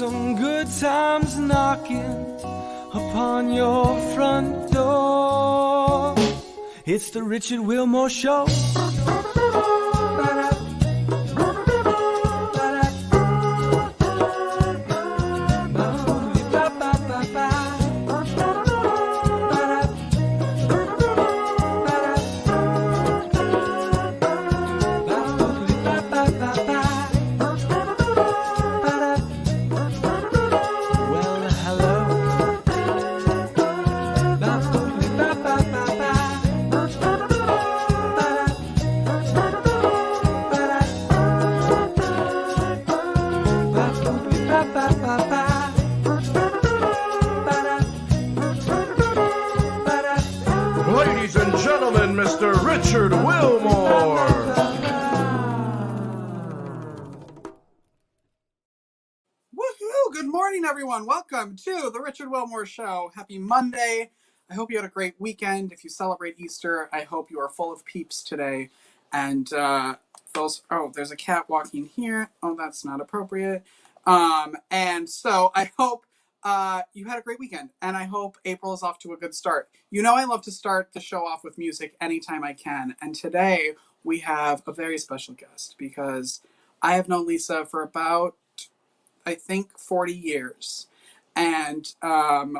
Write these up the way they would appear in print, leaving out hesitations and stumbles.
some good times knocking upon your front door. It's the Richard Wilmore Show. Ladies and gentlemen, Mr. Richard Wilmore. Woohoo! Good morning, everyone. Welcome to the Richard Wilmore Show. Happy Monday. I hope you had a great weekend. If you celebrate Easter, I hope you are full of peeps today. And there's a cat walking here. Oh, that's not appropriate. And so I hope you had a great weekend, and I hope April is off to a good start. You know I love to start the show off with music anytime I can, and today we have a very special guest because I have known Lisa for about, I think, 40 years. And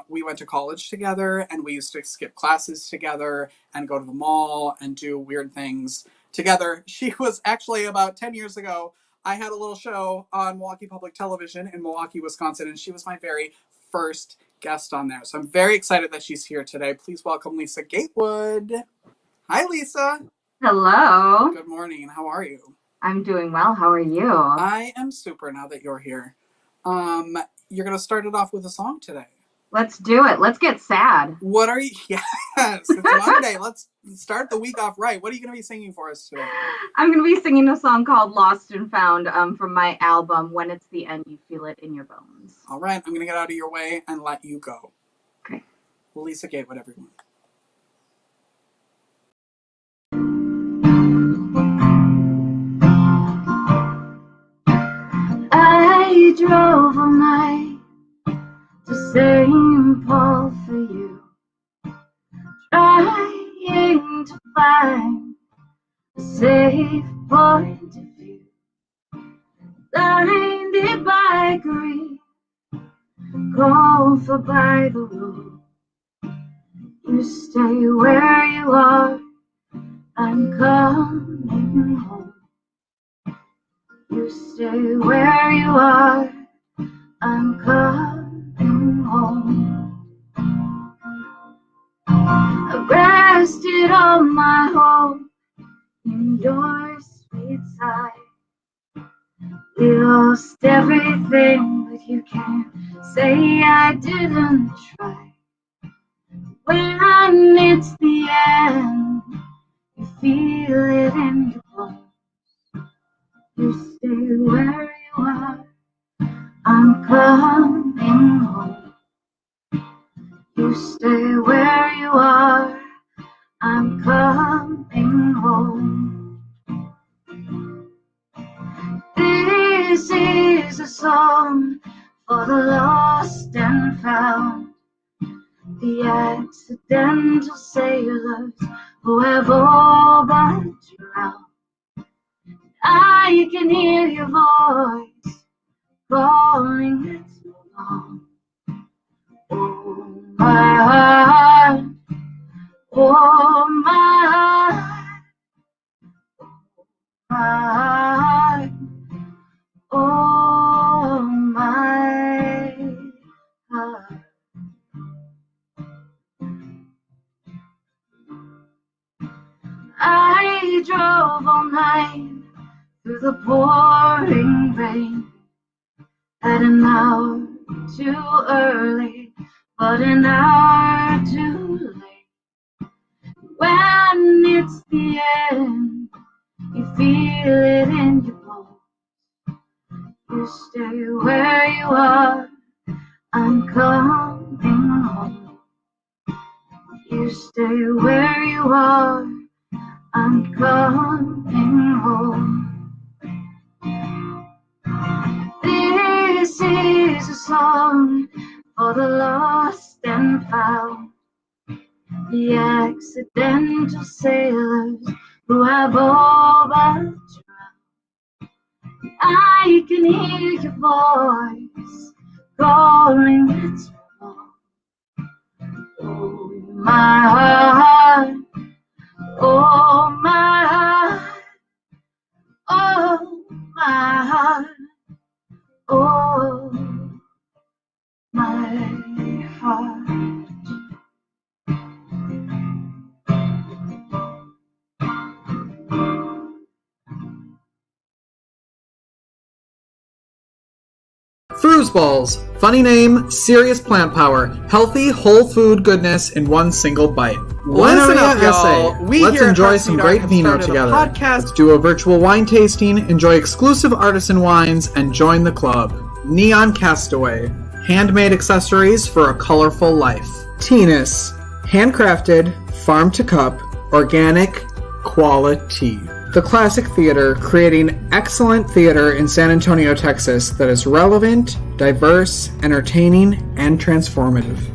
we went to college together, and we used to skip classes together and go to the mall and do weird things together. She was actually, about 10 years ago, I had a little show on Milwaukee Public Television in Milwaukee, Wisconsin, and she was my very first guest on there. So I'm very excited that she's here today. Please welcome Lisa Gatewood. Hi, Lisa. Hello. Good morning. How are you? I'm doing well. How are you? I am super now that you're here. You're going to start it off with a song today. Let's do it. Let's get sad. What are you? Yes, it's Monday. Let's start the week off right. What are you going to be singing for us today? I'm going to be singing a song called Lost and Found from my album, When It's the End, You Feel It in Your Bones. All right. I'm going to get out of your way and let you go. Okay. Lisa Gatewood, everyone. I drove all night to St. Paul for you, trying to find a safe point of view, blinded by grief, called for by the road. You stay where you are, I'm coming home. You stay where you are, I'm coming home. I've rested all my hope in your sweet side. We lost everything, but you can't say I didn't try. When it's the end, you feel it in your bones. You stay where you are, I'm coming home. You stay where you are, I'm coming home. This is a song for the lost and found, the accidental sailors who have all but drowned. I can hear your voice calling, it's so long. Oh, my heart, oh, my heart, my heart, oh, my heart. I drove all night through the pouring rain, at an hour too early, but an hour too late. When it's the end, you feel it in your bones. You stay where you are, I'm coming home. You stay where you are, I'm coming home. This is a song for the lost and found, the accidental sailors who have all but drowned. I can hear your voice calling, it's wrong. Oh, my heart, oh, my heart, oh, my heart, oh, my heart. Foosballs. Funny name, serious plant power, healthy whole food goodness in one single bite. Listen up, y'all. Let's enjoy some great vino together. Let's do a virtual wine tasting, enjoy exclusive artisan wines, and join the club. Neon Castaway. Handmade accessories for a colorful life. Teenus. Handcrafted, farm to cup, organic, quality. The Classic Theater, creating excellent theater in San Antonio, Texas that is relevant, diverse, entertaining, and transformative.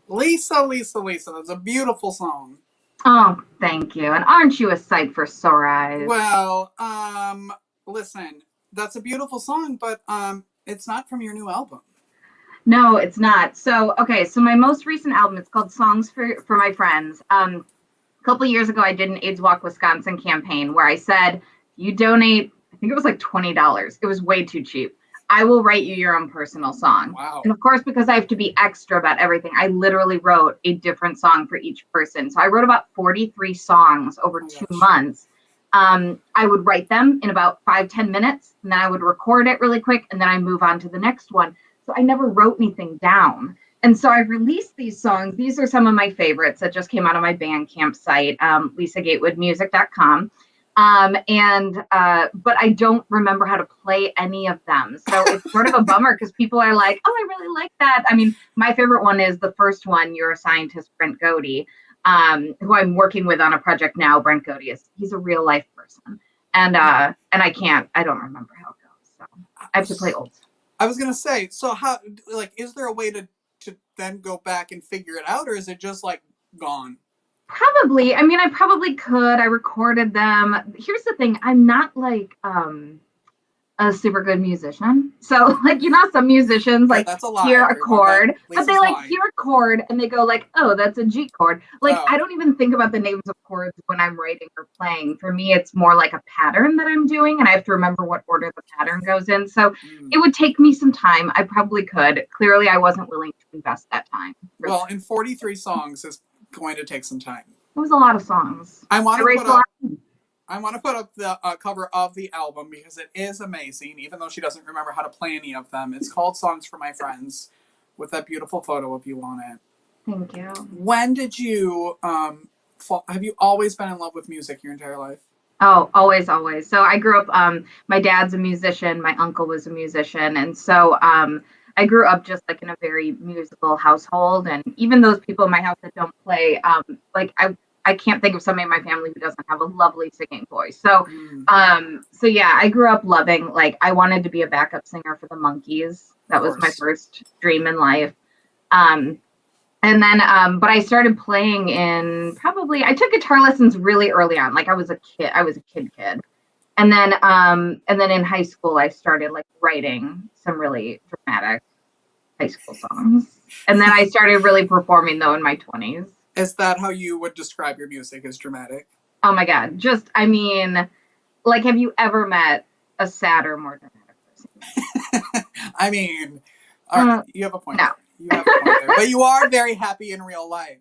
Lisa, that's a beautiful song. Oh, thank you. And aren't you a sight for sore eyes? Well, listen, that's a beautiful song, but it's not from your new album. No, it's not. So, okay, so my most recent album, it's called Songs for My Friends. A couple of years ago, I did an AIDS Walk Wisconsin campaign where I said, you donate, I think it was like $20. It was way too cheap. I will write you your own personal song. Wow. And of course, because I have to be extra about everything, I literally wrote a different song for each person. So I wrote about 43 songs over 2 months. I would write them in about 5-10 minutes, and then I would record it really quick, and then I move on to the next one. So I never wrote anything down. And so I've released these songs. These are some of my favorites that just came out on my Bandcamp site, LisaGatewoodMusic.com. But I don't remember how to play any of them. So it's sort of a bummer because people are like, oh, I really like that. I mean, my favorite one is the first one, You're a Scientist, Brent Godey, who I'm working with on a project now. Brent Godey he's a real life person. And I don't remember how it goes. So I have to play old. I was going to say, so how, like, is there a way to then go back and figure it out, or is it just like gone? Probably. I mean, I probably could. I recorded them. Here's the thing. I'm not like a super good musician. So like, you know, some musicians like hear a chord, but they like hear a chord and they go like, oh, that's a G chord. Like, I don't even think about the names of chords when I'm writing or playing. For me, it's more like a pattern that I'm doing, and I have to remember what order the pattern goes in. So it would take me some time. I probably could. Clearly, I wasn't willing to invest that time. Really. Well, in 43 songs is going to take some time. It was a lot of songs. I want to put up the cover of the album because it is amazing, even though she doesn't remember how to play any of them. It's called Songs for My Friends, with that beautiful photo of you on it. Thank you. When did you, have you always been in love with music your entire life? Oh, always, always. So I grew up, my dad's a musician, my uncle was a musician, and so I grew up just like in a very musical household, and even those people in my house that don't play, like I can't think of somebody in my family who doesn't have a lovely singing voice. So, so yeah, I grew up loving, like, I wanted to be a backup singer for the Monkees. That was my first dream in life. And then, but I started playing I took guitar lessons really early on. Like I was a kid. And then in high school, I started like writing some really dramatic high school songs. And then I started really performing though in my 20s. Is that how you would describe your music, as dramatic? Oh my God. Just, I mean, like, have you ever met a sadder, more dramatic person? I mean, you have a point. No. You have a point there. But you are very happy in real life.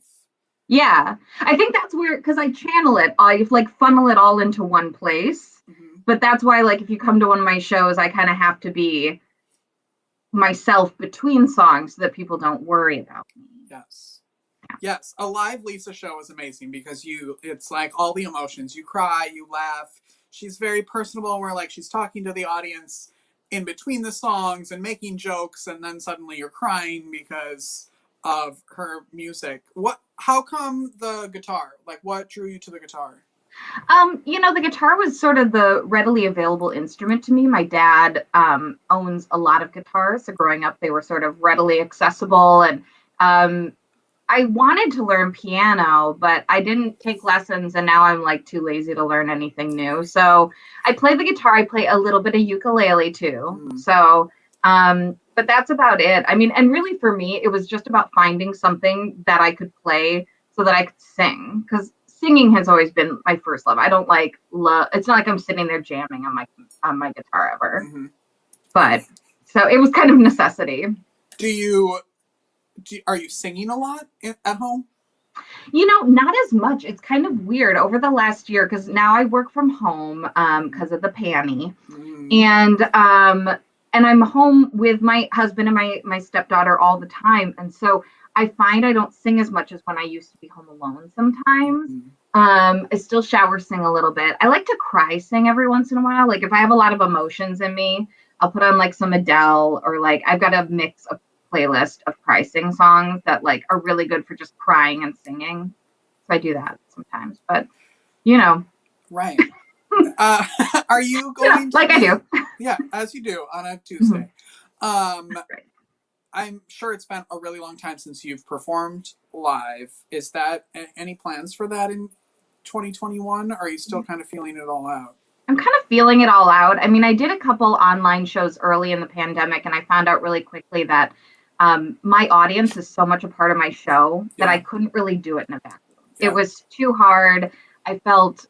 Yeah. I think that's where, because I channel it, I like funnel it all into one place. Mm-hmm. But that's why, like, if you come to one of my shows, I kind of have to be myself between songs so that people don't worry about me. Yes. Yes, a live Lisa show is amazing because it's like all the emotions. You cry, you laugh. She's very personable where like she's talking to the audience in between the songs and making jokes, and then suddenly you're crying because of her music. How come the guitar? Like, what drew you to the guitar? The guitar was sort of the readily available instrument to me. My dad owns a lot of guitars, so growing up, they were sort of readily accessible. And um, I wanted to learn piano, but I didn't take lessons, and now I'm like too lazy to learn anything new. So I play the guitar. I play a little bit of ukulele too. So, but that's about it. I mean, and really for me, it was just about finding something that I could play so that I could sing, because singing has always been my first love. I don't like love. It's not like I'm sitting there jamming on my guitar ever. But so it was kind of necessity. Are you singing a lot at home? Not as much. It's kind of weird over the last year because now I work from home because of the panny, and I'm home with my husband and my stepdaughter all the time, and so I find I don't sing as much as when I used to be home alone sometimes. I still shower sing a little bit. I like to cry sing every once in a while. Like if I have a lot of emotions in me, I'll put on like some Adele, or like I've got a mix of playlist of cry sing songs that like are really good for just crying and singing. So I do that sometimes, but Right. Are you going to like I do. Yeah, as you do on a Tuesday. Right. I'm sure it's been a really long time since you've performed live. Is that any plans for that in 2021? Or are you still kind of feeling it all out? I'm kind of feeling it all out. I mean, I did a couple online shows early in the pandemic, and I found out really quickly that my audience is so much a part of my show that I couldn't really do it in a vacuum. It was too hard. I felt,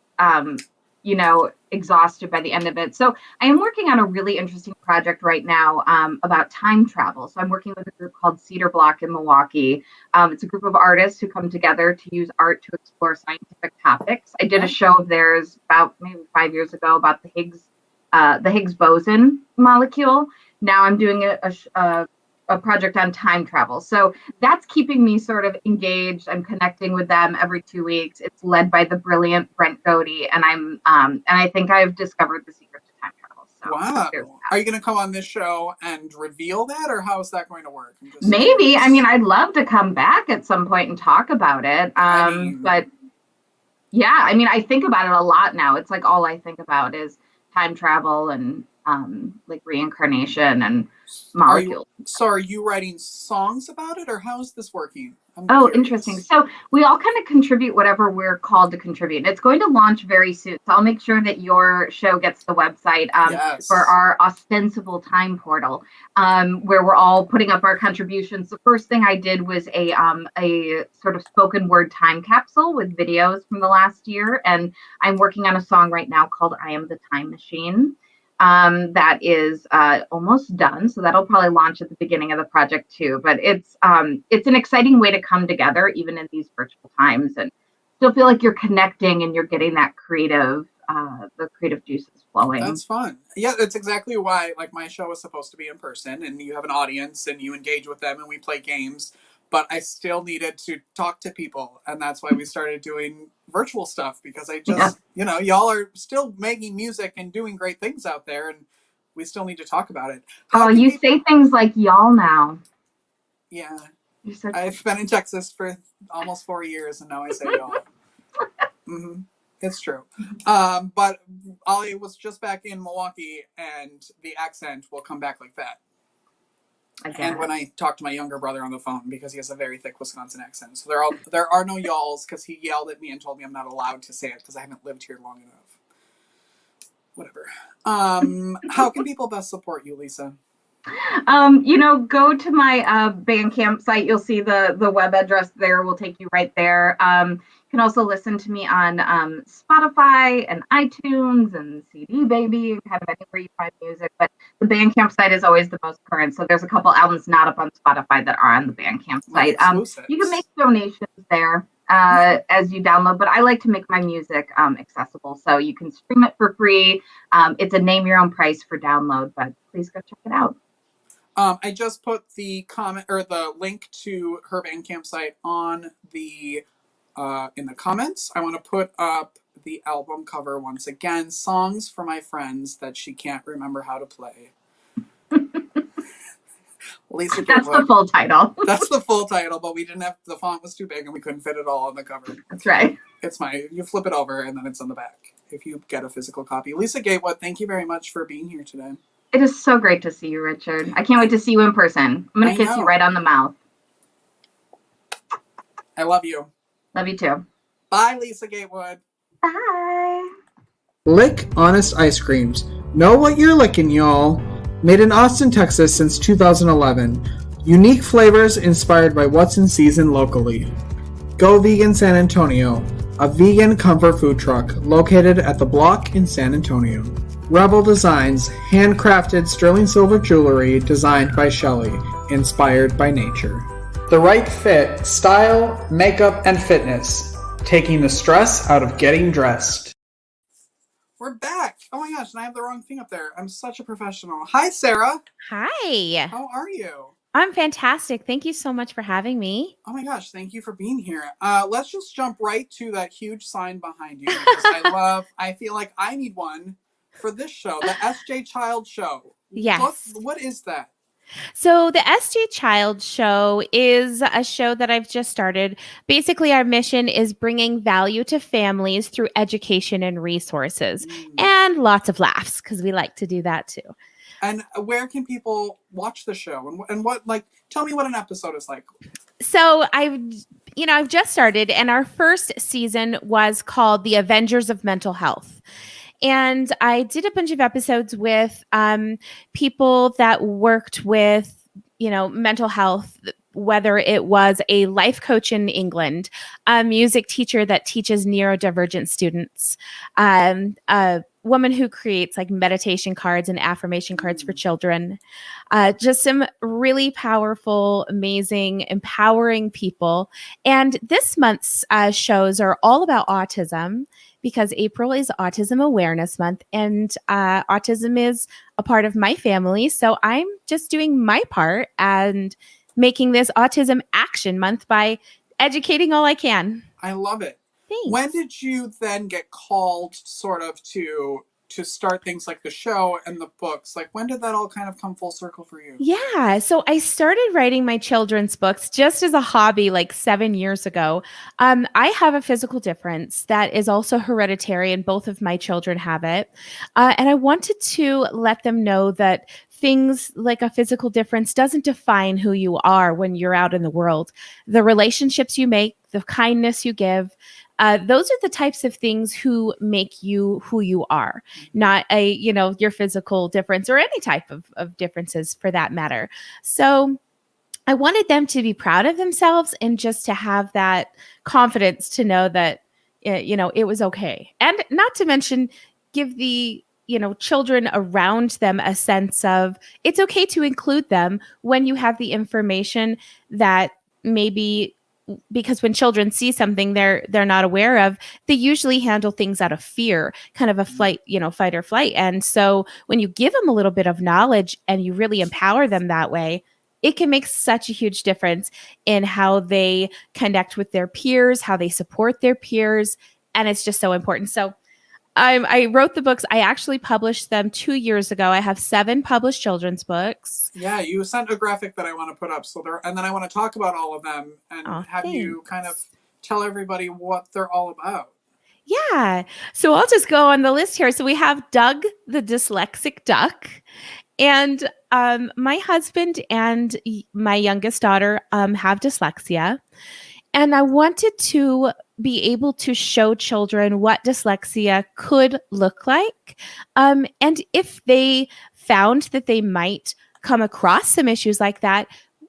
exhausted by the end of it. So I am working on a really interesting project right now about time travel. So I'm working with a group called Cedar Block in Milwaukee. It's a group of artists who come together to use art to explore scientific topics. I did a show of theirs about maybe 5 years ago about the Higgs boson molecule. Now I'm doing a project on time travel. So that's keeping me sort of engaged. I'm connecting with them every 2 weeks. It's led by the brilliant Brent Godey, and I think I've discovered the secret to time travel. So wow. Are you going to come on this show and reveal that, or how is that going to work? Maybe. Curious. I mean, I'd love to come back at some point and talk about it. But yeah, I mean, I think about it a lot now. It's like all I think about is time travel and like reincarnation and molecules. Are you writing songs about it, or how is this working? Oh, interesting. So we all kind of contribute whatever we're called to contribute. It's going to launch very soon. So I'll make sure that your show gets the website for our ostensible time portal, where we're all putting up our contributions. The first thing I did was a sort of spoken word time capsule with videos from the last year. And I'm working on a song right now called I Am the Time Machine. That is almost done, so that'll probably launch at the beginning of the project too. But it's an exciting way to come together, even in these virtual times, and still feel like you're connecting and you're getting that the creative juices flowing. That's fun. Yeah, that's exactly why. Like my show is supposed to be in person, and you have an audience, and you engage with them, and we play games. But I still needed to talk to people, and that's why we started doing virtual stuff, because I just, y'all are still making music and doing great things out there, and we still need to talk about it. Say things like y'all now. Yeah. I've been in Texas for almost 4 years, and now I say y'all. It's true. But Ollie was just back in Milwaukee, and the accent will come back like that. And when I talk to my younger brother on the phone, because he has a very thick Wisconsin accent. So there are no y'alls, because he yelled at me and told me I'm not allowed to say it because I haven't lived here long enough. Whatever. How can people best support you, Lisa? Go to my Bandcamp site. You'll see the web address there. Will take you right there. You can also listen to me on Spotify and iTunes and CD Baby, and kind of anywhere you find music. But the Bandcamp site is always the most current. So there's a couple albums not up on Spotify that are on the Bandcamp site. You can make donations there as you download, but I like to make my music accessible. So you can stream it for free. It's a name your own price for download, but please go check it out. I just put the comment or the link to her Bandcamp site on the in the comments. I want to put up the album cover once again. Songs for my friends that she can't remember how to play. Lisa That's the Gatewood. full title. That's the full title, but we didn't have, the font was too big and we couldn't fit it all on the cover. That's right. It's fine. You flip it over and then it's on the back if you get a physical copy. Lisa Gatewood, thank you very much for being here today. It is so great to see you, Richard. I can't wait to see you in person. I'm going to kiss you right on the mouth. I love you. Love you too. Bye, Lisa Gatewood. Bye. Lick Honest Ice Creams. Know what you're licking, y'all. Made in Austin, Texas since 2011. Unique flavors inspired by what's in season locally. Go Vegan San Antonio, a vegan comfort food truck located at The Block in San Antonio. Rebel Designs, handcrafted sterling silver jewelry designed by Shelley, inspired by nature. The Right Fit, style, makeup, and fitness, taking the stress out of getting dressed. We're back. Oh my gosh, and I have the wrong thing up there. I'm such a professional. Hi, Sarah. Hi. How are you? I'm fantastic. Thank you so much for having me. Oh my gosh, thank you for being here. Let's just jump right to that huge sign behind you because I feel like I need one for this show, the SJChilds show. Yes. What is that? So the SJChilds show is a show that I've just started. Basically, our mission is bringing value to families through education and resources and lots of laughs because we like to do that too. And where can people watch the show? And what, like, tell me what an episode is like. So I've just started, and our first season was called The Avengers of Mental Health. And I did a bunch of episodes with people that worked with, mental health, whether it was a life coach in England, a music teacher that teaches neurodivergent students, a woman who creates like meditation cards and affirmation cards for children, just some really powerful, amazing, empowering people. And this month's shows are all about autism, because April is Autism Awareness Month, and autism is a part of my family. So I'm just doing my part and making this Autism Action Month by educating all I can. I love it. Thanks. When did you then get called sort of to start things like the show and the books? Like, when did that all kind of come full circle for you? Yeah. So I started writing my children's books just as a hobby like 7 years ago. I have a physical difference that is also hereditary, and both of my children have it. And I wanted to let them know that things like a physical difference doesn't define who you are when you're out in the world. The relationships you make, the kindness you give, those are the types of things who make you who you are, not your physical difference or any type of differences for that matter. So I wanted them to be proud of themselves and just to have that confidence to know that, it was okay. And not to mention give the children around them a sense of it's okay to include them when you have the information that maybe, because when children see something they're not aware of, they usually handle things out of fear, kind of a fight or flight. And so when you give them a little bit of knowledge and you really empower them that way, it can make such a huge difference in how they connect with their peers, how they support their peers. And it's just so important. So I wrote the books. I actually published them 2 years ago. I have 7 published children's books. Yeah, you sent a graphic that I want to put up. And then I want to talk about all of them and have you kind of tell everybody what they're all about. Yeah. So I'll just go on the list here. So we have Doug, the dyslexic duck. And my husband and my youngest daughter have dyslexia. And I wanted to be able to show children what dyslexia could look like. And if they found that they might come across some issues like that,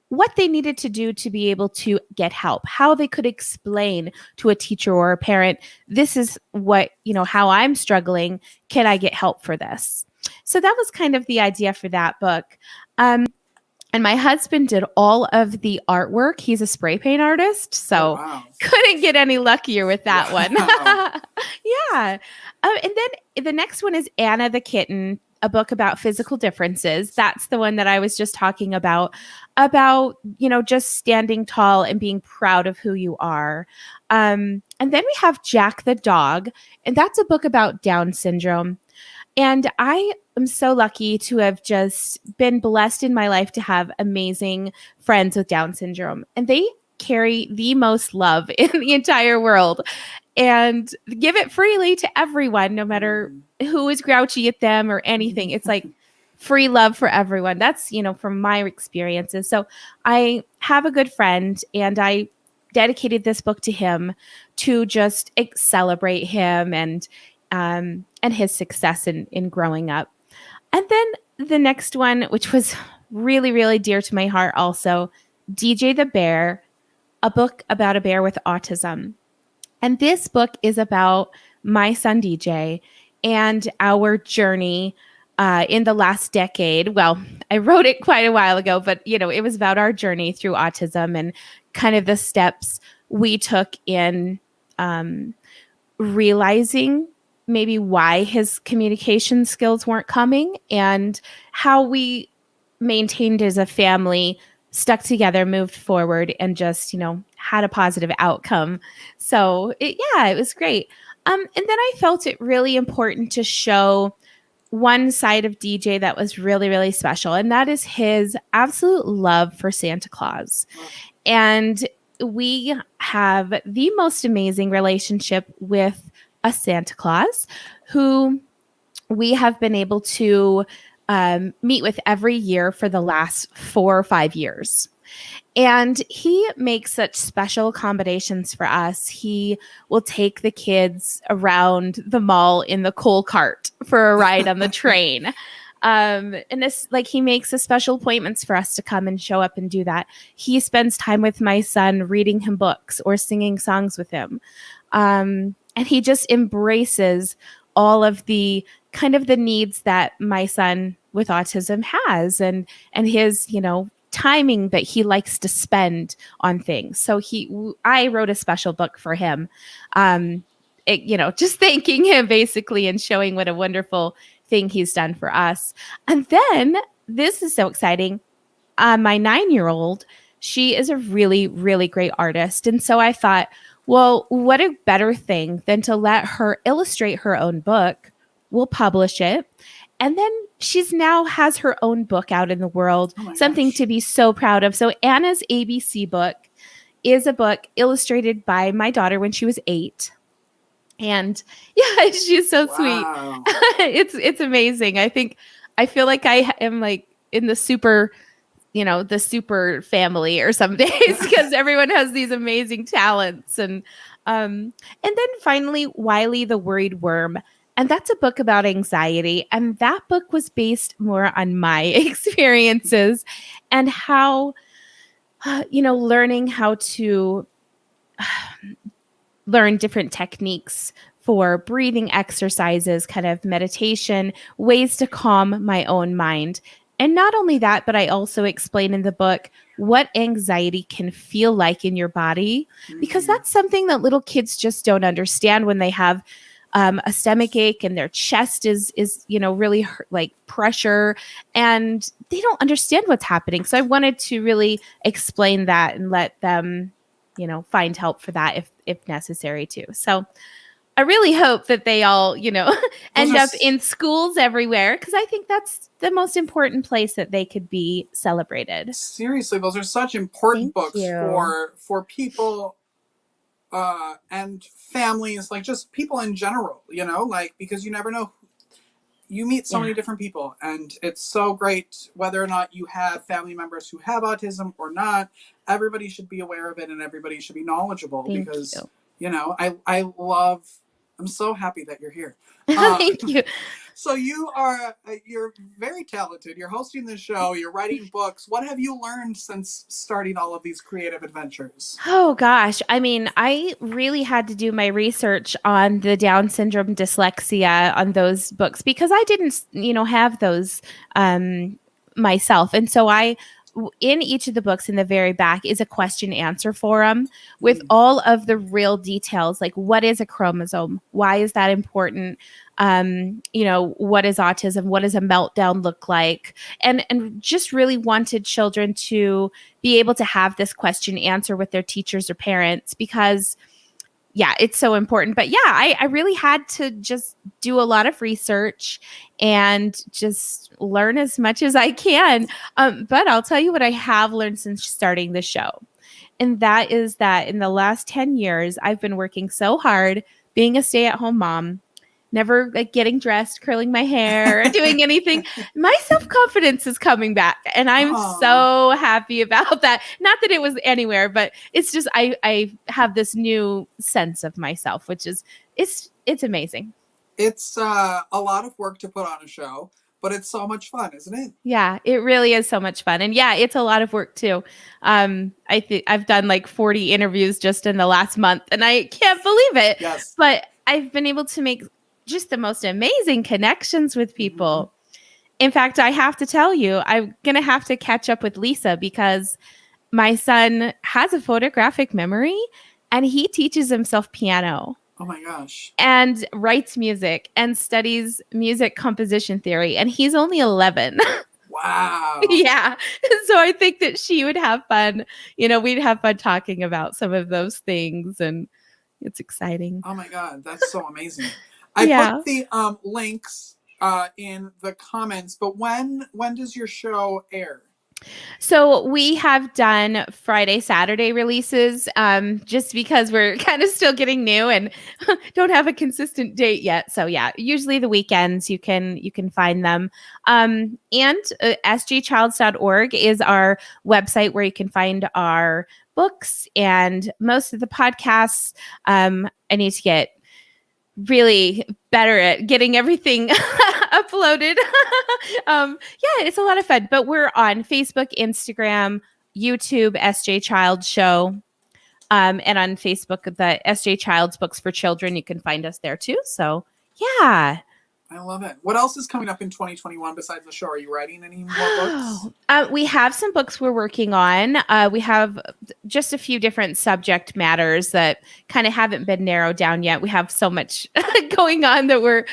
what they needed to do to be able to get help, how they could explain to a teacher or a parent, this is what, how I'm struggling. Can I get help for this? So that was kind of the idea for that book. And my husband did all of the artwork. He's a spray paint artist, so couldn't get any luckier with that one. Yeah. And then the next one is Anna the Kitten, a book about physical differences. That's the one that I was just talking about, just standing tall and being proud of who you are. And then we have Jack the Dog, and that's a book about Down syndrome. And I am so lucky to have just been blessed in my life to have amazing friends with Down syndrome. And they carry the most love in the entire world and give it freely to everyone, no matter who is grouchy at them or anything. It's like free love for everyone. That's, from my experiences. So I have a good friend, and I dedicated this book to him to just celebrate him and his success in growing up. And then the next one, which was really, really dear to my heart also, DJ the Bear, a book about a bear with autism. And this book is about my son DJ and our journey in the last decade. Well, I wrote it quite a while ago, but it was about our journey through autism and kind of the steps we took in realizing maybe why his communication skills weren't coming and how we maintained as a family, stuck together, moved forward, and just, had a positive outcome. So it was great. And then I felt it really important to show one side of DJ that was really, really special. And that is his absolute love for Santa Claus. And we have the most amazing relationship with a Santa Claus who we have been able to meet with every year for the last 4 or 5 years. And he makes such special accommodations for us. He will take the kids around the mall in the coal cart for a ride on the train. And this, he makes the special appointments for us to come and show up and do that. He spends time with my son reading him books or singing songs with him. And he just embraces all of the kind of the needs that my son with autism has and his, timing that he likes to spend on things. So I wrote a special book for him, just thanking him basically and showing what a wonderful thing he's done for us. And then this is so exciting. My 9-year-old, she is a really, really great artist. And so I thought, well, what a better thing than to let her illustrate her own book. We'll publish it. And then she's now has her own book out in the world, something to be so proud of. So Anna's ABC book is a book illustrated by my daughter when she was 8. And yeah, she's so sweet. It's amazing. I feel like I am in the super, the super family or some days because everyone has these amazing talents. And then finally, Wiley the Worried Worm. And that's a book about anxiety. And that book was based more on my experiences and how, learning how to learn different techniques for breathing exercises, kind of meditation, ways to calm my own mind. And not only that, but I also explain in the book what anxiety can feel like in your body, because that's something that little kids just don't understand when they have a stomach ache and their chest is really pressure, and they don't understand what's happening. So I wanted to really explain that and let them, find help for that if necessary too. So I really hope that they all, end up in schools everywhere, because I think that's the most important place that they could be celebrated. Seriously, those are such important books for people and families, just people in general, because you never know. You meet so many different people, and it's so great whether or not you have family members who have autism or not. Everybody should be aware of it, and everybody should be knowledgeable. Because I'm so happy that you're here. Thank you. So you're very talented. You're hosting this show. You're writing books. What have you learned since starting all of these creative adventures? Oh, gosh. I mean, I really had to do my research on the Down syndrome, dyslexia, on those books, because I didn't, have those myself. And so in each of the books in the very back is a question answer forum with all of the real details, like what is a chromosome? Why is that important? What is autism? What does a meltdown look like? And just really wanted children to be able to have this question answer with their teachers or parents, because yeah, it's so important. But yeah, I really had to just do a lot of research and just learn as much as I can. But I'll tell you what I have learned since starting the show. And that is that in the last 10 years, I've been working so hard being a stay-at-home mom, never like getting dressed, curling my hair, doing anything. My self-confidence is coming back. And I'm so happy about that. Not that it was anywhere, but it's just I have this new sense of myself, which is it's amazing. It's a lot of work to put on a show, but it's so much fun, isn't it? Yeah, it really is so much fun. And yeah, it's a lot of work too. I think I've done like 40 interviews just in the last month and I can't believe it. Yes. But I've been able to make just the most amazing connections with people. In fact, I have to tell you, I'm going to have to catch up with Lisa because my son has a photographic memory and he teaches himself piano. Oh my gosh. And writes music and studies music composition theory. And he's only 11. Wow. Yeah. So I think that she would have fun. You know, we'd have fun talking about some of those things. And it's exciting. Oh my God. That's so amazing. I put the links in the comments, but when does your show air? So we have done Friday, Saturday releases just because we're kind of still getting new and don't have a consistent date yet. So yeah, usually the weekends you can find them. And SJChilds.org is our website where you can find our books and most of the podcasts. I need to get really better at getting everything uploaded. Yeah, it's a lot of fun. But we're on Facebook, Instagram, YouTube, SJ Child Show, and on Facebook, the SJ Childs Books for Children. You can find us there too. So yeah. I love it. What else is coming up in 2021 besides the show? Are you writing any more books? We have some books we're working on. We have just a few different subject matters that kind of haven't been narrowed down yet. We have so much going on that we're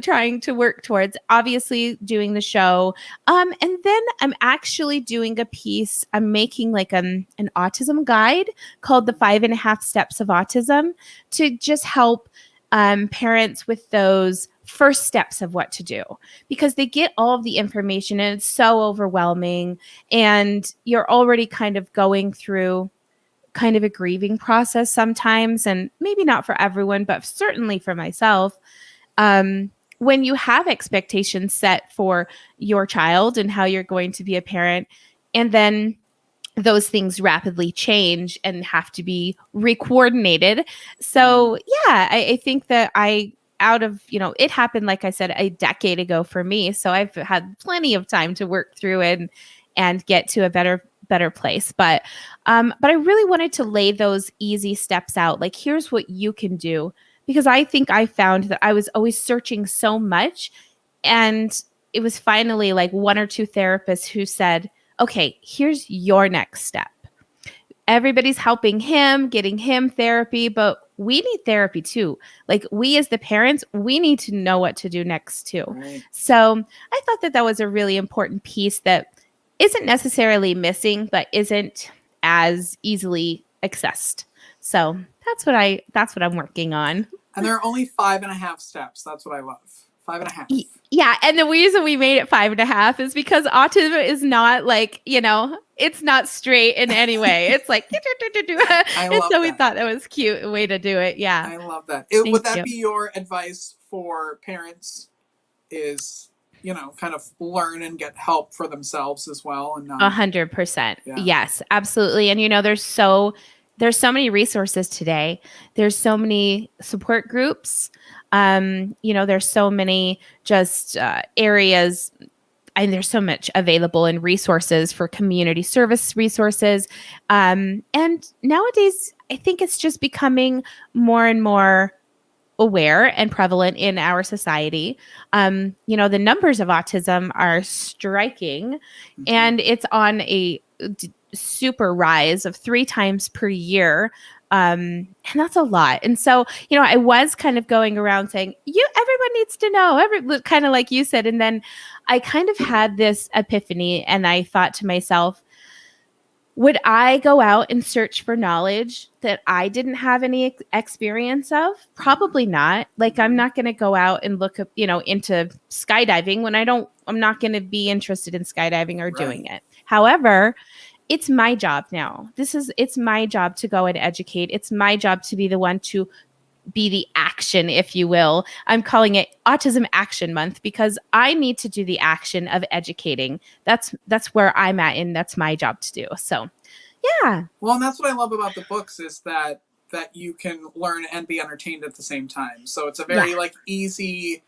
trying to work towards. Obviously, doing the show. And then I'm actually doing a piece. I'm making like an autism guide called The 5.5 Steps of Autism to just help parents with those first steps of what to do, because they get all of the information and it's so overwhelming and you're already kind of going through kind of a grieving process sometimes, and maybe not for everyone, but certainly for myself. When you have expectations set for your child and how you're going to be a parent, and then those things rapidly change and have to be re-coordinated. So yeah, I think that it happened, like I said, a decade ago for me. So I've had plenty of time to work through it and get to a better place. But I really wanted to lay those easy steps out. Like, here's what you can do, because I think I found that I was always searching so much. And it was finally like one or two therapists who said, okay, here's your next step. Everybody's helping him, getting him therapy, but we need therapy too. Like, we as the parents, we need to know what to do next too. Right. So I thought that was a really important piece that isn't necessarily missing, but isn't as easily accessed. So that's what I'm working on. And there are only 5.5 steps. That's what I love. 5.5. Yeah. And the reason we made it 5.5 is because autism is not like, it's not straight in any way. It's like, and so we thought that was cute way to do it. Yeah. I love that. Would that be your advice for parents, is, kind of learn and get help for themselves as well? And 100%. Yeah. Yes, absolutely. And there's so many resources today. There's so many support groups. There's so many just areas, and there's so much available in resources for community service resources. And nowadays, I think it's just becoming more and more aware and prevalent in our society. The numbers of autism are striking, and it's on a super rise of 3 times per year. And that's a lot. And so, I was kind of going around saying, everyone needs to know, kind of like you said. And then I kind of had this epiphany, and I thought to myself, Would I go out and search for knowledge that I didn't have any experience of? Probably not. Like, I'm not going to go out and look up, into skydiving when I'm not going to be interested in skydiving or doing it. However, it's my job now. It's my job to go and educate. It's my job to be the one to be the action, if you will. I'm calling it Autism Action Month because I need to do the action of educating. That's where I'm at, and that's my job to do. So, yeah. Well, and that's what I love about the books is that you can learn and be entertained at the same time. So it's a very like easy,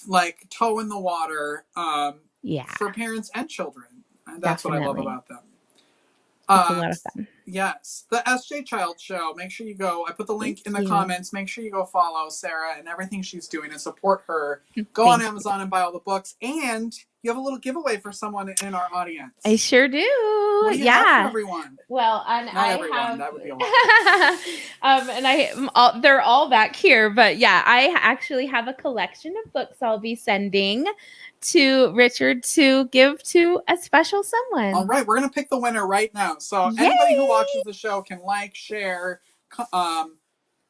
like toe in the water for parents and children. And that's what I love about them. It's a lot of fun. Yes. The SJChilds show. Make sure you go. I put the link in the comments. Make sure you go follow Sara and everything she's doing and support her. Go on Amazon and buy all the books. And you have a little giveaway for someone in our audience. I sure do. What do you have for everyone? Well, and Not everyone. That would be a lot. And they're all back here, but yeah, I actually have a collection of books I'll be sending to Richard to give to a special someone. All right, we're gonna pick the winner right now. So anybody who watches the show can like, share,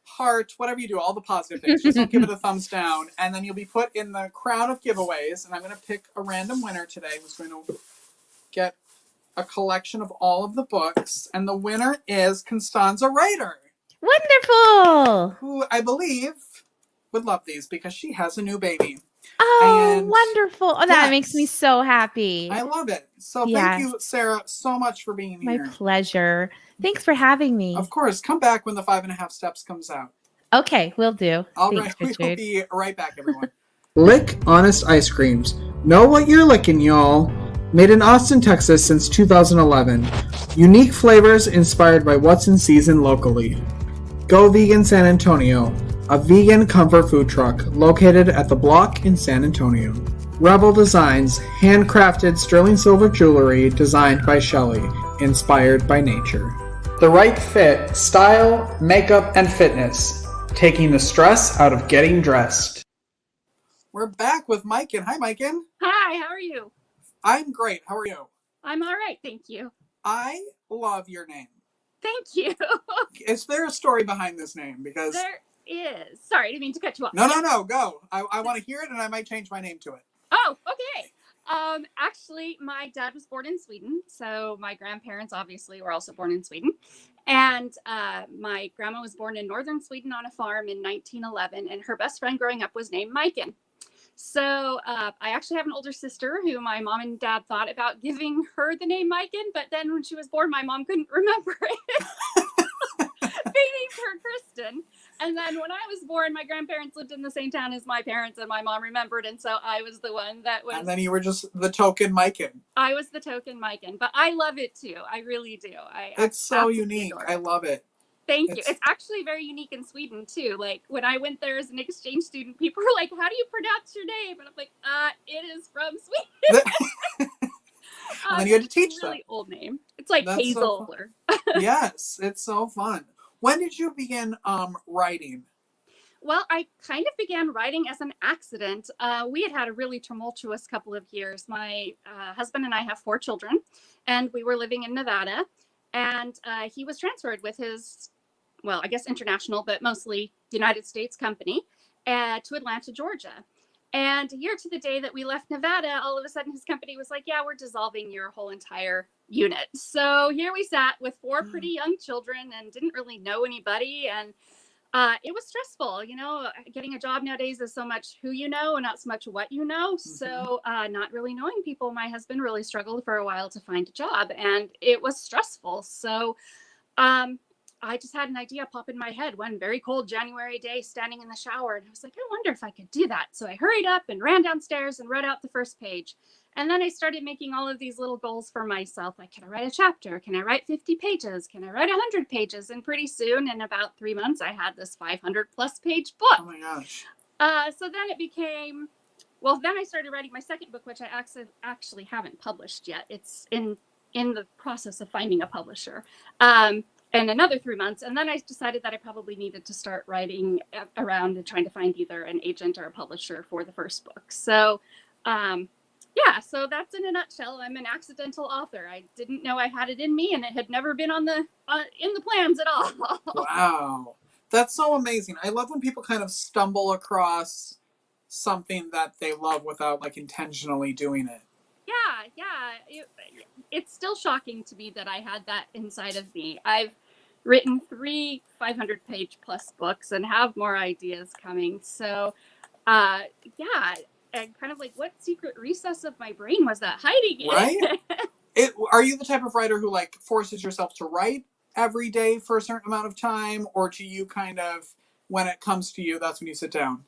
heart, whatever you do, all the positive things. Just don't give it a thumbs down, and then you'll be put in the crown of giveaways. And I'm gonna pick a random winner today who's going to get a collection of all of the books, and the winner is Constanza Ryder. Wonderful. Who I believe would love these because she has a new baby. Oh, wonderful. Oh, that makes me so happy. I love it. So thank you, Sara, so much for being here. My pleasure. Thanks for having me. Of course. Come back when the 5.5 Steps comes out. Okay, will do. All right. We will be right back, everyone. Lick Honest Ice Creams. Know what you're licking, y'all. Made in Austin, Texas since 2011. Unique flavors inspired by what's in season locally. Go Vegan San Antonio, a vegan comfort food truck located at the Block in San Antonio. Rebel Designs, handcrafted sterling silver jewelry designed by Shelley, inspired by nature. The right fit, style, makeup, and fitness, taking the stress out of getting dressed. We're back with Majken. Hi, Majken. Hi, how are you? I'm great. How are you? I'm all right, thank you. I love your name. Thank you. Is there a story behind this name? Because there is. Sorry, I didn't mean to cut you off. No, go. I want to hear it, and I might change my name to it. Oh, okay. Actually, my dad was born in Sweden, so my grandparents obviously were also born in Sweden. And my grandma was born in northern Sweden on a farm in 1911, and her best friend growing up was named Majken. So I actually have an older sister who my mom and dad thought about giving her the name Majken, but then when she was born, my mom couldn't remember it. They named her Kristen. And then when I was born, my grandparents lived in the same town as my parents, and my mom remembered, and so I was the one that was... And then you were just the token Majken. I was the token Majken, but I love it too. I really do. It's so unique. I love it. Thank you. It's actually very unique in Sweden too. Like when I went there as an exchange student, people were like, "How do you pronounce your name?" And I'm like, "It is from Sweden." And then you had to teach them. Really old name. It's like Hazel. Yes, it's so fun. When did you begin writing? Well, I kind of began writing as an accident. We had a really tumultuous couple of years. My husband and I have 4 children, and we were living in Nevada. And he was transferred with his, well, I guess international, but mostly United States company to Atlanta, Georgia. And a year to the day that we left Nevada, all of a sudden his company was like, "Yeah, we're dissolving your whole entire unit." So here we sat with 4 pretty young children and didn't really know anybody. And it was stressful. You know, getting a job nowadays is so much who you know and not so much what you know. Mm-hmm. So not really knowing people, my husband really struggled for a while to find a job, and it was stressful. So I just had an idea pop in my head one very cold January day, standing in the shower. And I was like, I wonder if I could do that. So I hurried up and ran downstairs and wrote out the first page. And then I started making all of these little goals for myself. Like, can I write a chapter? Can I write 50 pages? Can I write 100 pages? And pretty soon, in about 3 months, I had this 500 plus page book. Oh my gosh. So then it became, well, then I started writing my second book, which I actually haven't published yet. It's in the process of finding a publisher. And another 3 months. And then I decided that I probably needed to start writing around and trying to find either an agent or a publisher for the first book. So Yeah, so that's in a nutshell. I'm an accidental author. I didn't know I had it in me, and it had never been on the in the plans at all. Wow. That's so amazing. I love when people kind of stumble across something that they love without like intentionally doing it. Yeah. It's still shocking to me that I had that inside of me. I've written 3 500-page plus books and have more ideas coming. So, uh, yeah, and kind of like, what secret recess of my brain was that hiding Right? in? Are you the type of writer who like forces yourself to write every day for a certain amount of time, or do you kind of, when it comes to you, that's when you sit down?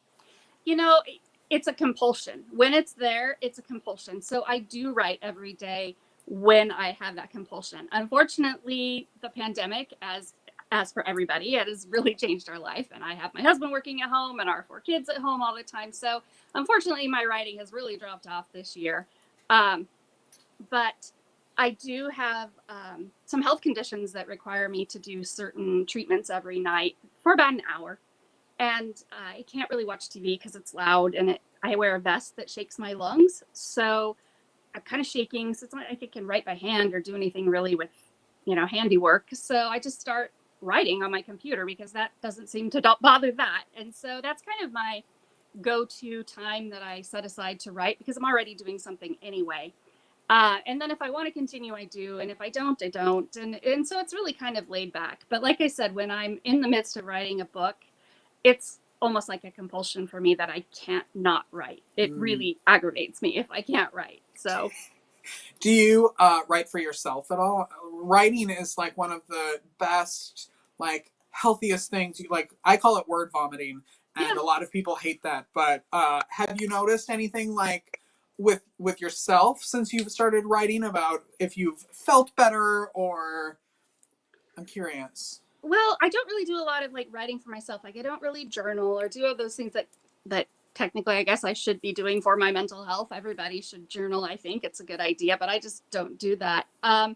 You know, it's a compulsion. When it's there, it's a compulsion. So I do write every day when I have that compulsion. Unfortunately, the pandemic, as for everybody, it has really changed our life. And I have my husband working at home and our 4 kids at home all the time. So unfortunately, my writing has really dropped off this year. Um, but I do have some health conditions that require me to do certain treatments every night for about an hour. And I can't really watch TV because it's loud, and I wear a vest that shakes my lungs. So I'm kind of shaking. So it's not like I can write by hand or do anything really with, handiwork. So I just start writing on my computer because that doesn't seem to bother that. And so that's kind of my go-to time that I set aside to write because I'm already doing something anyway. And then if I want to continue, I do. And if I don't, I don't. And so it's really kind of laid back. But like I said, when I'm in the midst of writing a book, it's almost like a compulsion for me that I can't not write. It really aggravates me if I can't write. So, Do you write for yourself at all? Writing is like one of the best, like healthiest things. Like I call it word vomiting, and yeah. a lot of people hate that. But have you noticed anything like with yourself since you've started writing about if you've felt better or? I'm curious. Well, I don't really do a lot of like writing for myself. Like I don't really journal or do all those things that technically I guess I should be doing for my mental health. Everybody should journal. I think it's a good idea, but I just don't do that. I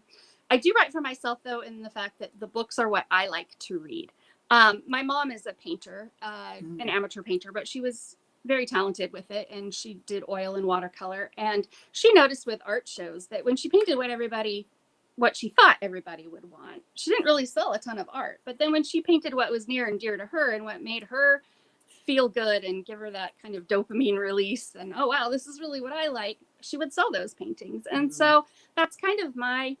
do write for myself though, in the fact that the books are what I like to read. My mom is a painter, an amateur painter, but she was very talented with it, and she did oil and watercolor. And she noticed with art shows that when she painted what she thought everybody would want, she didn't really sell a ton of art. But then when she painted what was near and dear to her and what made her feel good and give her that kind of dopamine release and, oh wow, this is really what I like, she would sell those paintings. And so that's kind of my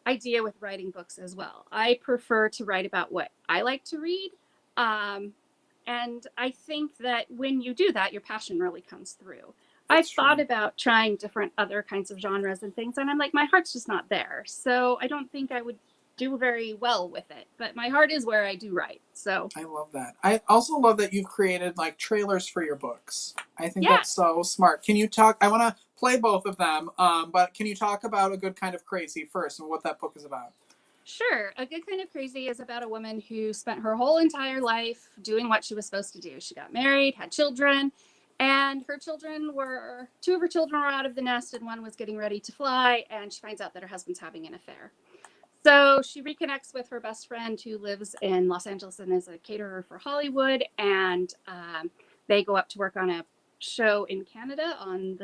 idea with writing books as well. I prefer to write about what I like to read. And I think that when you do that, your passion really comes through. I've thought about trying different other kinds of genres and things, and I'm like, my heart's just not there. So I don't think I would do very well with it. But my heart is where I do write. So I love that. I also love that you've created like trailers for your books. I think that's so smart. Can you talk? I want to play both of them, but can you talk about A Good Kind of Crazy first and what that book is about? Sure. A Good Kind of Crazy is about a woman who spent her whole entire life doing what she was supposed to do. She got married, had children, and two of her children were out of the nest, and one was getting ready to fly, and she finds out that her husband's having an affair. So she reconnects with her best friend who lives in Los Angeles and is a caterer for Hollywood, and they go up to work on a show in Canada on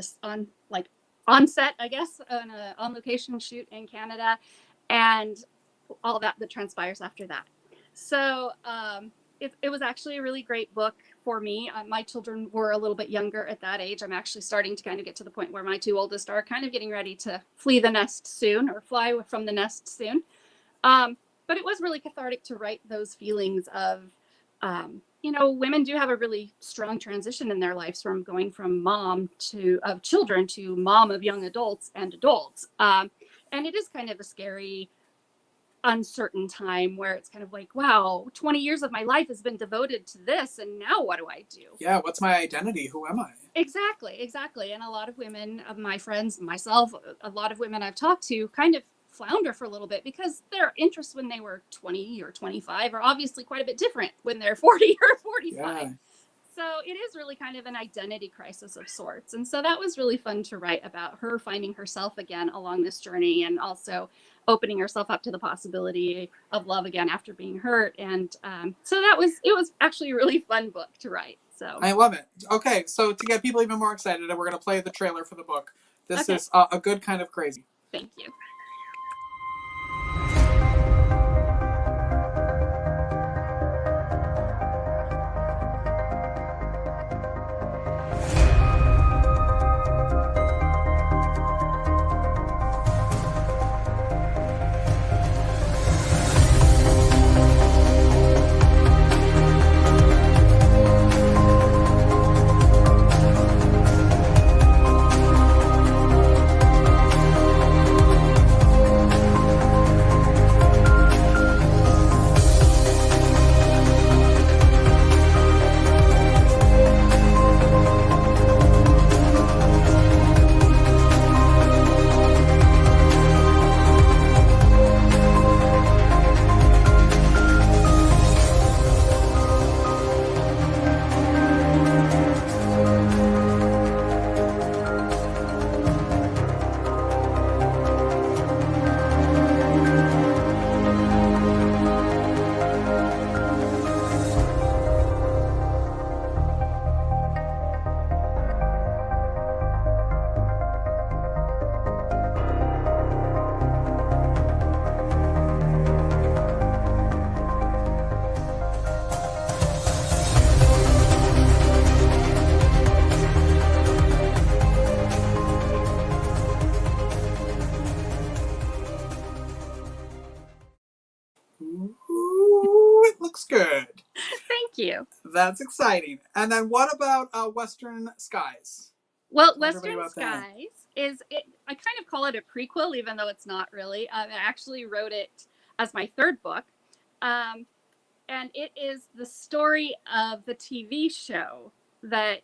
set, I guess, on location shoot in Canada, and all that transpires after that. So it was actually a really great book for me. My children were a little bit younger at that age. I'm actually starting to kind of get to the point where my 2 oldest are kind of getting ready to flee the nest soon, or fly from the nest soon. But it was really cathartic to write those feelings of, women do have a really strong transition in their lives from going from mom of children to mom of young adults and adults. And it is kind of a scary, uncertain time where it's kind of like, wow, 20 years of my life has been devoted to this, and now what do I do? Yeah, what's my identity? Who am I? Exactly. And a lot of women, of my friends, myself, a lot of women I've talked to kind of flounder for a little bit because their interests when they were 20 or 25 are obviously quite a bit different when they're 40 or 45. Yeah. So it is really kind of an identity crisis of sorts. And so that was really fun to write about her finding herself again along this journey, and also opening herself up to the possibility of love again after being hurt. And so it was actually a really fun book to write. So I love it. Okay, so to get people even more excited, we're going to play the trailer for the book. This Okay. is a good kind of crazy. Thank you. Ooh, it looks good. Thank you. That's exciting. And then what about Western Skies? Well, Tell everybody Western about that. Skies is it. I kind of call it a prequel, even though it's not really. I actually wrote it as my third book, and it is the story of the TV show that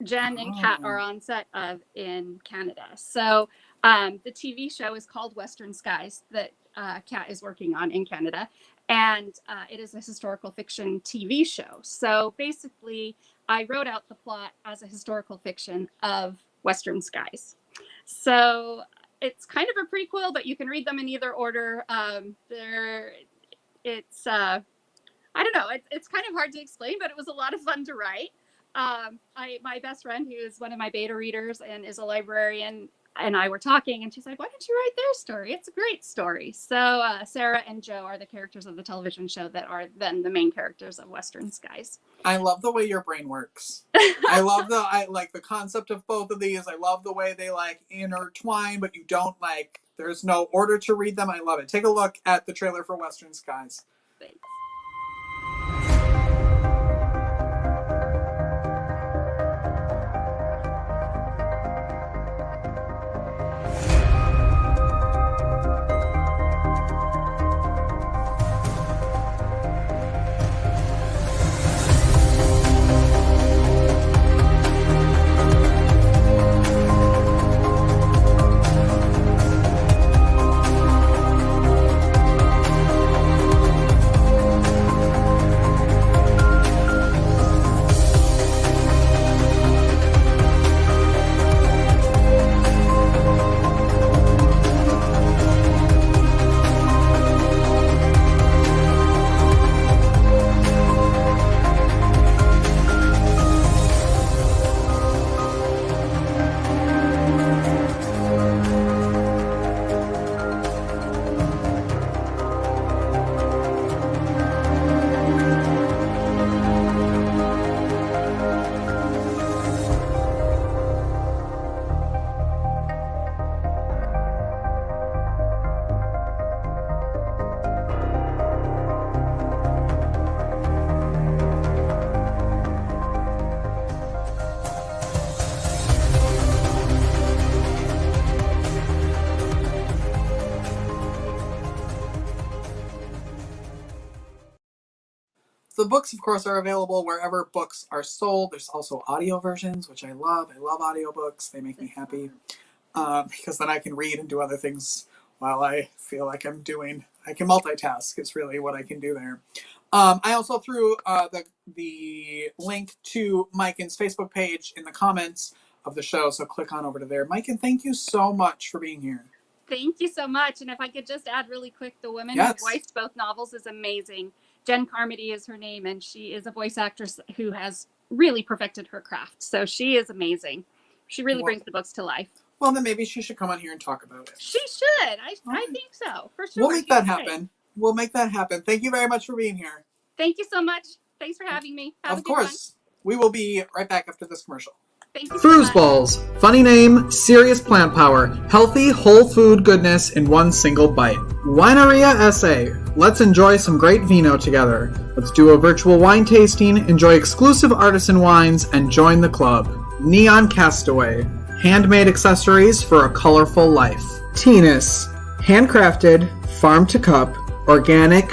Jen and Kat are on set of in Canada. So the TV show is called Western Skies that Kat is working on in Canada. And it is a historical fiction TV show. So basically, I wrote out the plot as a historical fiction of Western Skies. So it's kind of a prequel, but you can read them in either order. It's I don't know. It's kind of hard to explain, but it was a lot of fun to write. My best friend, who is one of my beta readers and is a librarian, and I were talking, and she's like, "Why don't you write their story? It's a great story." So Sarah and Joe are the characters of the television show that are then the main characters of Western Skies. I love the way your brain works. I like the concept of both of these. I love the way they like intertwine, but you don't like. There's no order to read them. I love it. Take a look at the trailer for Western Skies. Thanks. The books, of course, are available wherever books are sold. There's also audio versions, which I love. I love audiobooks. They make me happy because then I can read and do other things while I feel like I can multitask. It's really what I can do there. I also threw the link to Majken's Facebook page in the comments of the show, so click on over to there. Majken, thank you so much for being here. Thank you so much. And if I could just add really quick, the woman Yes. who voiced both novels is amazing. Jen Carmody is her name, and she is a voice actress who has really perfected her craft. So she is amazing. She really brings the books to life. Well, then maybe she should come on here and talk about it. She should. I think so, for sure. We'll make that happen. We'll make that happen. Thank you very much for being here. Thank you so much. Thanks for having me. Have a Of good one. course. We will be right back after this commercial. Thank you so much. Foosballs. Funny name, serious plant power. Healthy, whole food goodness in one single bite. Wineria SA. Let's enjoy some great vino together. Let's do a virtual wine tasting, enjoy exclusive artisan wines, and join the club. Neon Castaway. Handmade accessories for a colorful life. Teenus. Handcrafted, farm to cup, organic,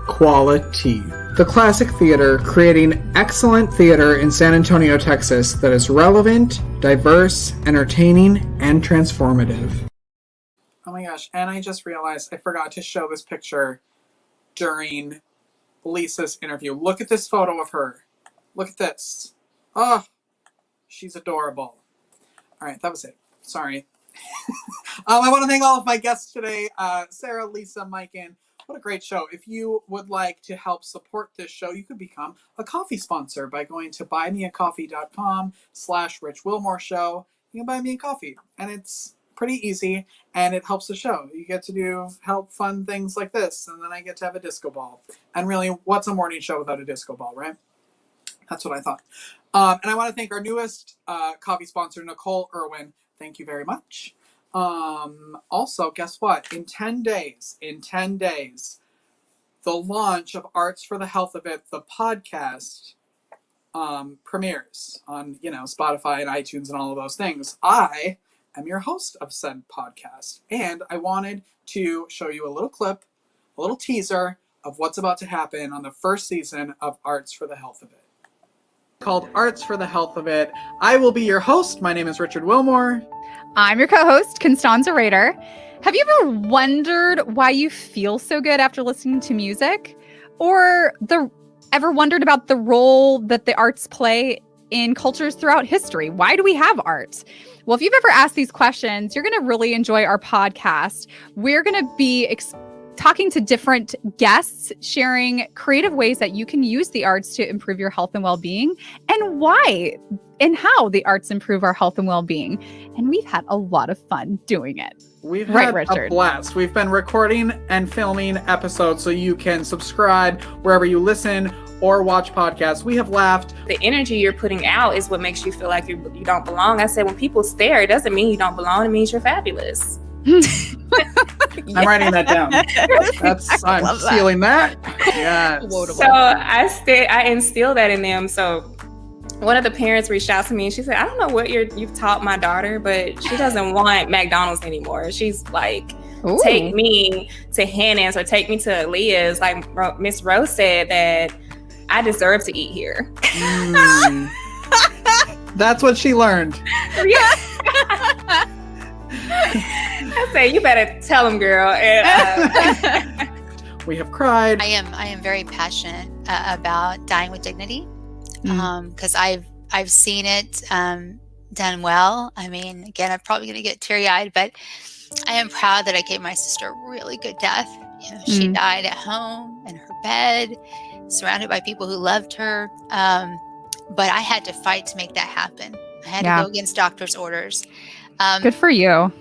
quality. The Classic Theater, creating excellent theater in San Antonio, Texas that is relevant, diverse, entertaining, and transformative. Oh my gosh, and I just realized I forgot to show this picture during Lisa's interview. Look at this photo of her. Look at this. Oh, she's adorable. All right, that was it. Sorry. I want to thank all of my guests today, Sara, Lisa, Majken. What a great show. If you would like to help support this show, you could become a coffee sponsor by going to buymeacoffee.com/Rich Wilmore Show. You can buy me a coffee, and it's pretty easy, and it helps the show. You get to help fund things like this, and then I get to have a disco ball. And really, what's a morning show without a disco ball, right? That's what I thought. And I want to thank our newest coffee sponsor, Nicole Irwin. Thank you very much. Also, guess what? In 10 days, the launch of Arts for the Health of It, the podcast, premieres on, Spotify and iTunes and all of those things. I am your host of said podcast, and I wanted to show you a little clip, a little teaser of what's about to happen on the first season of Arts for the Health of It. Called Arts for the Health of It. I will be your host. My name is Richard Wilmore. I'm your co-host, Constanza Rader. Have you ever wondered why you feel so good after listening to music? Or ever wondered about the role that the arts play in cultures throughout history? Why do we have art? Well, if you've ever asked these questions, you're going to really enjoy our podcast. We're going to be talking to different guests, sharing creative ways that you can use the arts to improve your health and well-being, and why and how the arts improve our health and well-being. And we've had a lot of fun doing it. We've had a blast. We've been recording and filming episodes so you can subscribe wherever you listen or watch podcasts. We have laughed. The energy you're putting out is what makes you feel like you don't belong. I said, when people stare, it doesn't mean you don't belong. It means you're fabulous. I'm writing that down. I'm stealing that. Yes. So I instill that in them. So one of the parents reached out to me and she said, I don't know what you've taught my daughter, but she doesn't want McDonald's anymore. She's like, ooh, take me to Hannah's or take me to Leah's. Like Miss Rose said that I deserve to eat here. That's what she learned. Yeah. I say, you better tell them, girl. And, we have cried. I am very passionate about dying with dignity, because I've seen it done well. I mean, again, I'm probably going to get teary-eyed, but I am proud that I gave my sister a really good death. She died at home in her bed, surrounded by people who loved her. But I had to fight to make that happen. I had to go against doctor's orders. Good for you.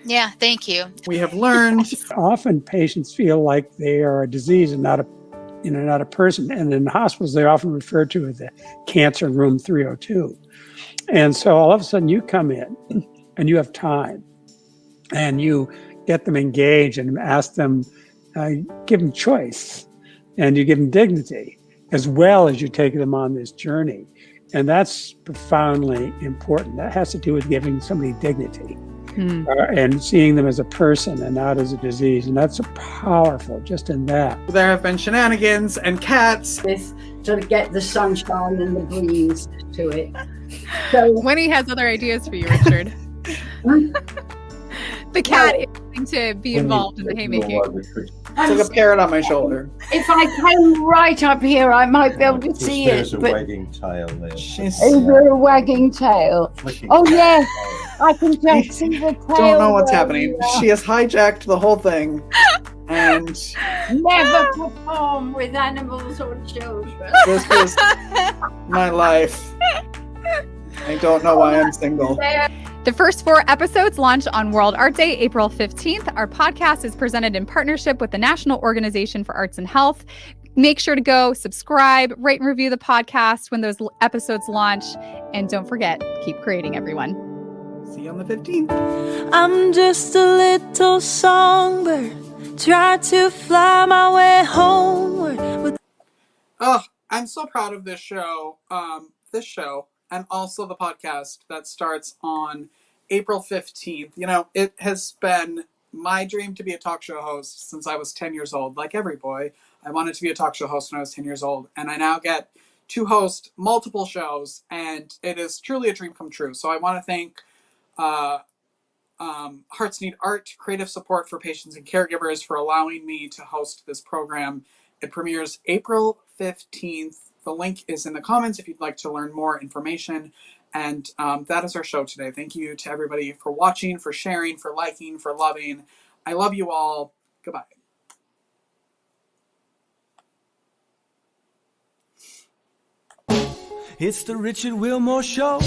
Yeah, thank you. We have learned. Often patients feel like they are a disease and not a person. And in hospitals, they're often referred to as the cancer room 302. And so all of a sudden you come in and you have time and you get them engaged and ask them, give them choice and you give them dignity, as well as you take them on this journey. And that's profoundly important. That has to do with giving somebody dignity and seeing them as a person and not as a disease. And that's powerful just in that. There have been shenanigans and cats. This to get the sunshine and the breeze to it. So Winnie has other ideas for you, Richard. The cat is going to be involved in the haymaking. It's like a parrot on my shoulder. If I came right up here, I might be able to see it. There's a wagging tail there. Is there a wagging tail? Oh, yes. I can just see the tail. Don't know what's happening. She has hijacked the whole thing. And never perform with animals or children. This is my life. I don't know why I'm single. The first 4 episodes launch on World Art Day, April 15th. Our podcast is presented in partnership with the National Organization for Arts and Health. Make sure to go subscribe, rate and review the podcast when those episodes launch. And don't forget, keep creating, everyone. See you on the 15th. I'm just a little songbird, try to fly my way homeward. Oh, I'm so proud of this show, and also the podcast that starts on April 15th. You know, it has been my dream to be a talk show host since I was 10 years old. Like every boy, I wanted to be a talk show host when I was 10 years old, and I now get to host multiple shows, and it is truly a dream come true. So I want to thank Hearts Need Art, creative support for patients and caregivers, for allowing me to host this program. It premieres April 15th. The link is in the comments if you'd like to learn more information. And that is our show today. Thank you to everybody for watching, for sharing, for liking, for loving. I love you all. Goodbye. It's the Richard Wilmore Show.